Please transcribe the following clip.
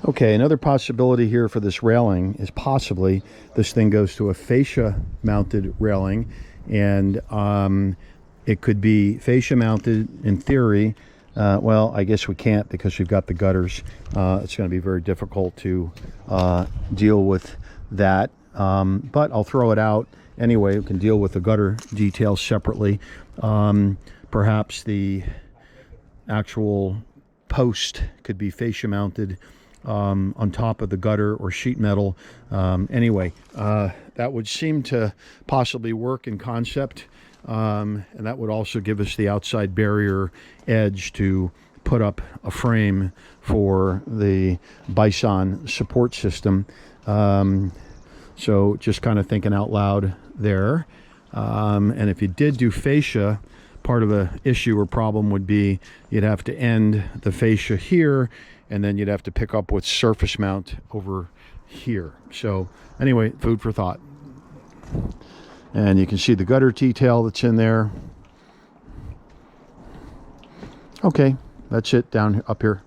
Okay, another possibility here for this railing is possibly this thing goes to a fascia mounted railing, and it could be fascia mounted in theory. Well, I guess we can't because we've got the gutters. It's going to be very difficult to deal with that, but I'll throw it out anyway. We can deal with the gutter details separately. Perhaps the actual post could be fascia mounted on top of the gutter or sheet metal. Anyway, that would seem to possibly work in concept, and that would also give us the outside barrier edge to put up a frame for the bison support system. So just kind of thinking out loud there. And if you did do fascia, part of the issue or problem would be you'd have to end the fascia here, and then you'd have to pick up with surface mount over here. So anyway, food for thought. And you can see the gutter detail that's in there. Okay, that's it down up here.